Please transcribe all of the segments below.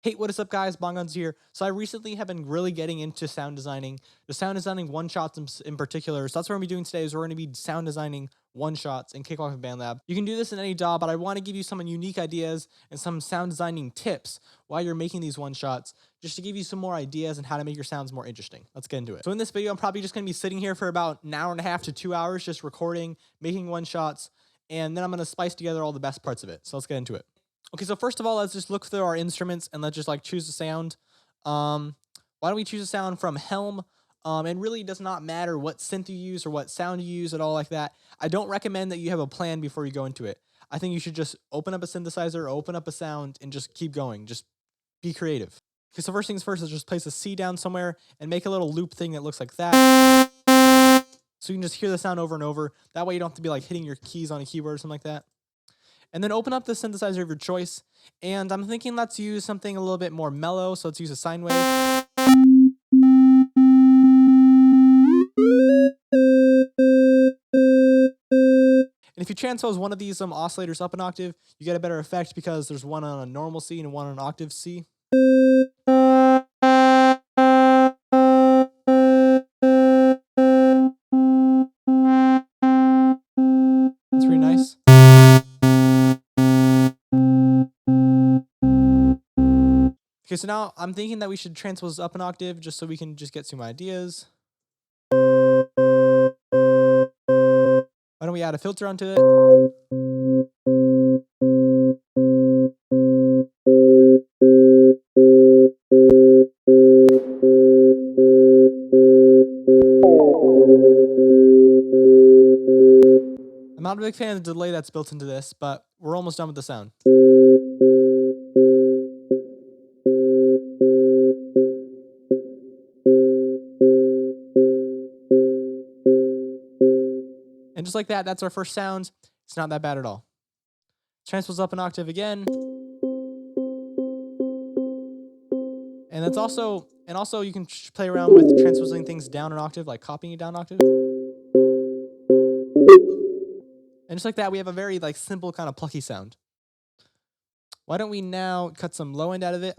Hey, what is up, guys? Bongonzo here. So I recently have been really getting into sound designing, the sound designing one-shots in particular. So that's what we're going to be doing today is we're going to be sound designing one-shots in Cakewalk and Bandlab. You can do this in any DAW, but I want to give you some unique ideas and some sound designing tips while you're making these one-shots, just to give you some more ideas on how to make your sounds more interesting. Let's get into it. So in this video, I'm probably just going to be sitting here for about an hour and a half to 2 hours, just recording, making one-shots, and then I'm going to spice together all the best parts of it. So let's get into it. Okay, so first of all, let's just look through our instruments and let's just like choose a sound. Why don't we choose a sound from Helm? It really does not matter what synth you use or what sound you use at all like that. I don't recommend that you have a plan before you go into it. I think you should just open up a synthesizer, open up a sound, and just keep going. Just be creative. Okay, so first things first is just place a C down somewhere and make a little loop thing that looks like that. So you can just hear the sound over and over. That way you don't have to be like hitting your keys on a keyboard or something like that. And then open up the synthesizer of your choice. And I'm thinking let's use something a little bit more mellow. So let's use a sine wave. And if you transpose one of these oscillators up an octave, you get a better effect because there's one on a normal C and one on an octave C. That's pretty nice. Okay, so now I'm thinking that we should transpose up an octave just so we can just get some ideas. Why don't we add a filter onto it? I'm not a big fan of the delay that's built into this, but we're almost done with the sound. And just like that, that's our first sound. It's not that bad at all. Transpose up an octave again. And that's also you can play around with transposing things down an octave, like copying it down an octave. And just like that, we have a very like simple kind of plucky sound. Why don't we now cut some low end out of it?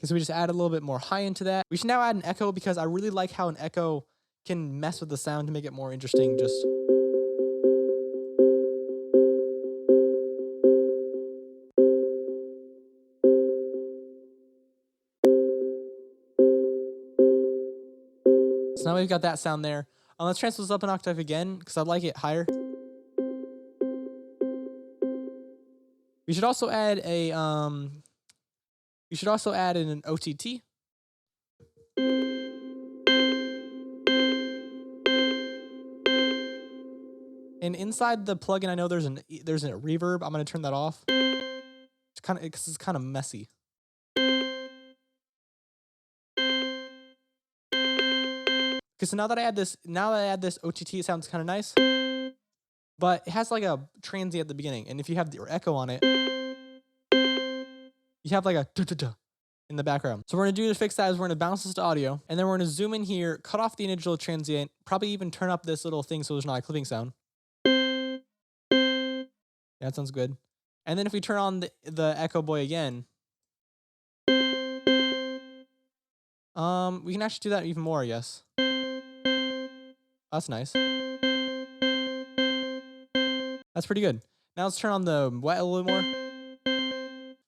So we just add a little bit more high into that. We should now add an echo because I really like how an echo can mess with the sound to make it more interesting. Just so now we've got that sound there. Let's transpose up an octave again because I like it higher. We should also add a an OTT. And inside the plugin, I know there's a reverb. I'm gonna turn that off. It's kind of messy. Okay, so now that I add this OTT, it sounds kind of nice. But it has like a transient at the beginning, and if you have your echo on it, you have like a da-da-da in the background. So what we're gonna do to fix that is we're gonna bounce this to audio, and then we're gonna zoom in here, cut off the initial transient, probably even turn up this little thing so there's not a clipping sound. Yeah, that sounds good. And then if we turn on the echo boy again, we can actually do that even more, I guess. That's nice. That's pretty good. Now let's turn on the wet a little more.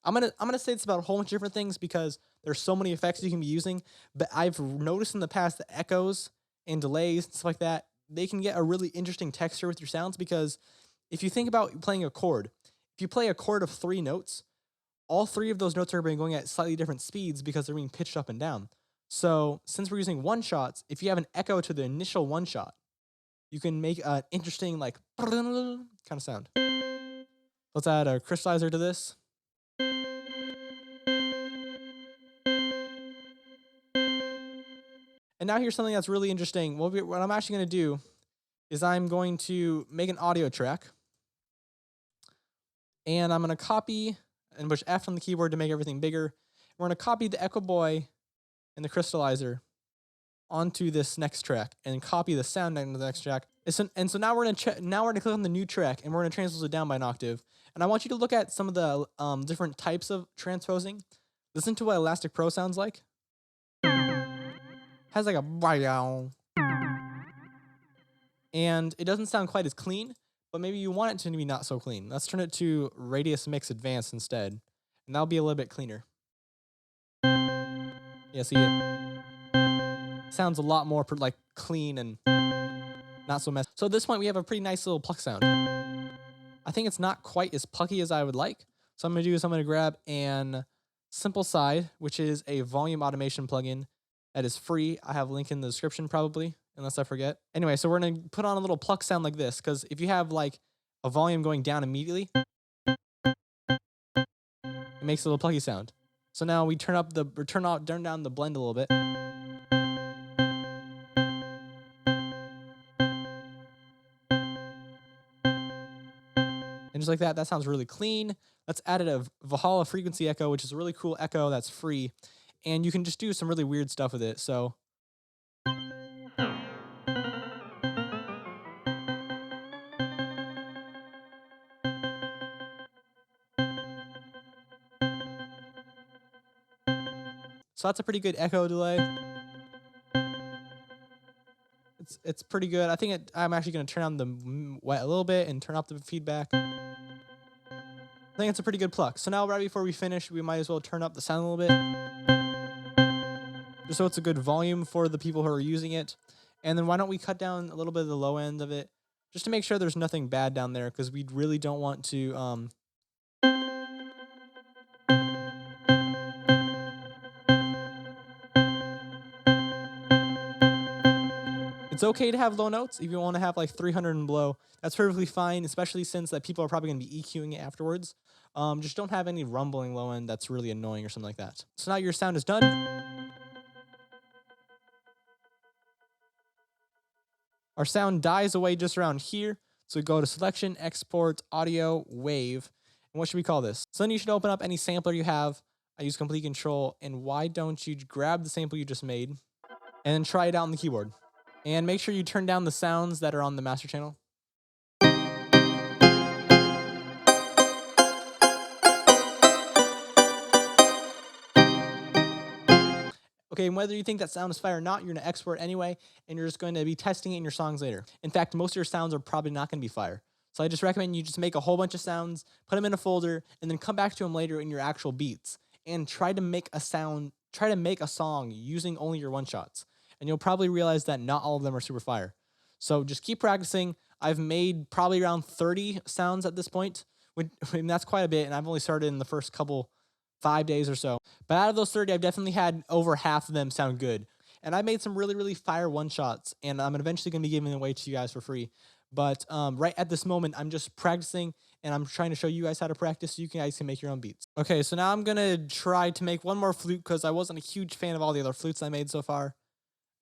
I'm gonna say it's about a whole bunch of different things because there's so many effects you can be using. But I've noticed in the past that echoes and delays and stuff like that, they can get a really interesting texture with your sounds because if you think about playing a chord, if you play a chord of 3 notes, all 3 of those notes are going at slightly different speeds because they're being pitched up and down. So since we're using one shots, if you have an echo to the initial one shot, you can make an interesting like kind of sound. Let's add a crystallizer to this. And now here's something that's really interesting. What I'm actually going to do is I'm going to make an audio track. And I'm going to copy and push F on the keyboard to make everything bigger. We're going to copy the echo boy and the crystallizer. onto this next track and copy the sound into the next track. And so now we're gonna click on the new track and we're gonna transpose it down by an octave. And I want you to look at some of the different types of transposing. Listen to what Elastic Pro sounds like. Has like a, and it doesn't sound quite as clean, but maybe you want it to be not so clean. Let's turn it to Radius Mix Advanced instead, and that'll be a little bit cleaner. Yeah, see, it sounds a lot more like clean and not so messy. So at this point, we have a pretty nice little pluck sound. I think it's not quite as plucky as I would like. So I'm gonna grab an Simple Side, which is a volume automation plugin that is free. I have a link in the description probably, unless I forget. Anyway, so we're gonna put on a little pluck sound like this, because if you have like a volume going down immediately, it makes a little plucky sound. So now we turn down the blend a little bit. And just like that, that sounds really clean. Let's add a Valhalla frequency echo, which is a really cool echo that's free. And you can just do some really weird stuff with it. So that's a pretty good echo delay. It's pretty good. I think I'm actually going to turn on the wet a little bit and turn off the feedback. I think it's a pretty good pluck. So now right before we finish, we might as well turn up the sound a little bit, just so it's a good volume for the people who are using it. And then why don't we cut down a little bit of the low end of it, just to make sure there's nothing bad down there, because we really don't want to it's okay to have low notes if you want to have like 300 and below. That's perfectly fine, especially since that people are probably going to be EQing it afterwards. Just don't have any rumbling low end that's really annoying or something like that. So now your sound is done. Our sound dies away just around here. So we go to Selection, Export, Audio, Wave. And what should we call this? So then you should open up any sampler you have. I use Complete Control. And why don't you grab the sample you just made and then try it out on the keyboard? And make sure you turn down the sounds that are on the master channel. Okay, and whether you think that sound is fire or not, you're going to export anyway, and you're just going to be testing it in your songs later. In fact, most of your sounds are probably not going to be fire. So I just recommend you just make a whole bunch of sounds, put them in a folder, and then come back to them later in your actual beats. And try to make a song using only your one-shots. And you'll probably realize that not all of them are super fire. So just keep practicing. I've made probably around 30 sounds at this point. And that's quite a bit, and I've only started in the first 5 days or so. But out of those 30, I've definitely had over half of them sound good. And I made some really, really fire one-shots, and I'm eventually going to be giving them away to you guys for free. But right at this moment, I'm just practicing, and I'm trying to show you guys how to practice so you guys can make your own beats. Okay, so now I'm going to try to make one more flute, because I wasn't a huge fan of all the other flutes I made so far.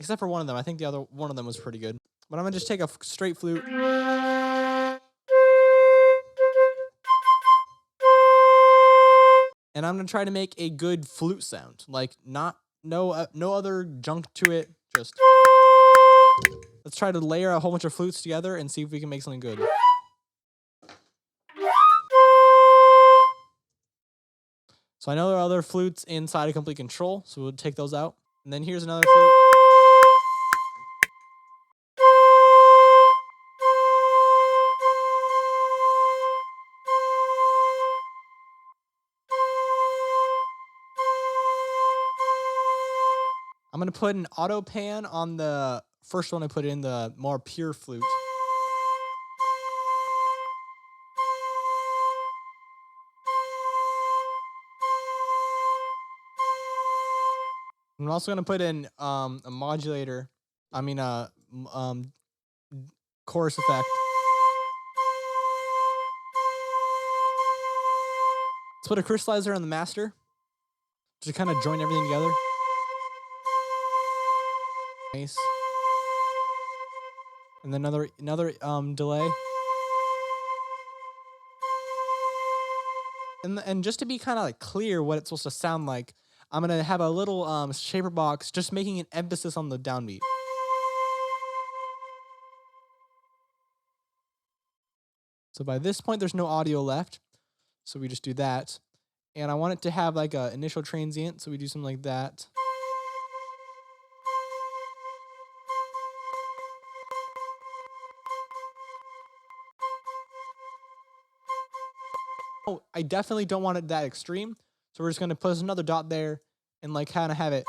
Except for one of them. I think the other one of them was pretty good. But I'm going to just take a straight flute. And I'm going to try to make a good flute sound. Like, no other junk to it. Just, let's try to layer a whole bunch of flutes together and see if we can make something good. So I know there are other flutes inside of Complete Control, so we'll take those out. And then here's another flute. I'm going to put an auto pan on the first one I put in, the more pure flute. I'm also going to put in a modulator, chorus effect. Let's put a crystallizer on the master to kind of join everything together. Nice. And then another delay. And just to be kind of like clear what it's supposed to sound like, I'm gonna have a little shaper box, just making an emphasis on the downbeat. So by this point, there's no audio left. So we just do that. And I want it to have like a initial transient. So we do something like that. Oh, I definitely don't want it that extreme. So we're just going to put another dot there and like kind of have it.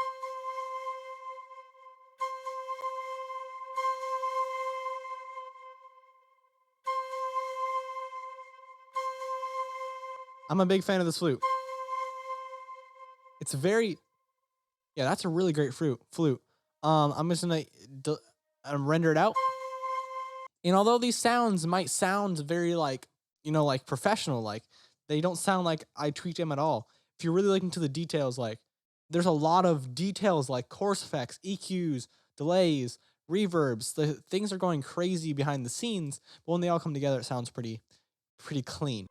I'm a big fan of this flute. It's very, yeah, that's a really great flute. I'm just gonna render it out. And although these sounds might sound very like, like professional, like they don't sound like I tweaked them at all. If you're really looking to the details, like there's a lot of details like chorus effects, EQs, delays, reverbs. The things are going crazy behind the scenes, but when they all come together, it sounds pretty clean.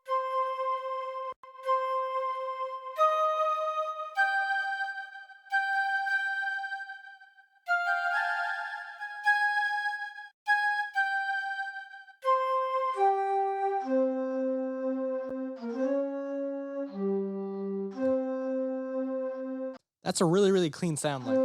That's a really clean sound. Like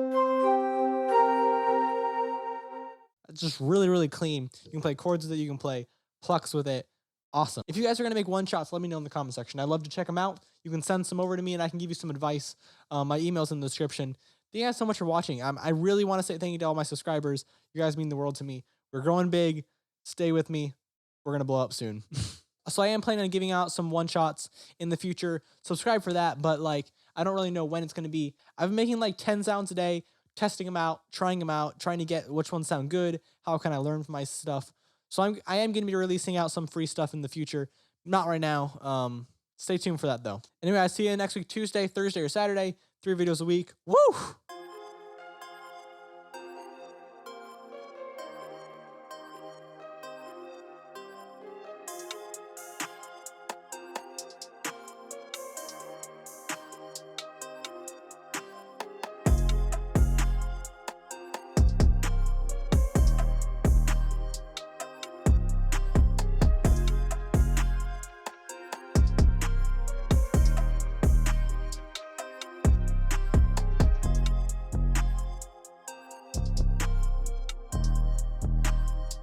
it's just really clean. You can play chords with it. You can play plucks with it. Awesome. If you guys are going to make one shots, let me know in the comment section. I'd love to check them out. You can send some over to me and I can give you some advice. My email's in the description. Thank you guys so much for watching. I really want to say thank you to all my subscribers. You guys mean the world to me. We're growing big. Stay with me. We're going to blow up soon. So I am planning on giving out some one-shots in the future. Subscribe for that, but like I don't really know when it's going to be. I've been making like 10 sounds a day, testing them out, trying to get which ones sound good, how can I learn from my stuff. So I am going to be releasing out some free stuff in the future. Not right now. Stay tuned for that though. Anyway, I see you next week, Tuesday, Thursday, or Saturday. 3 videos a week. Woo!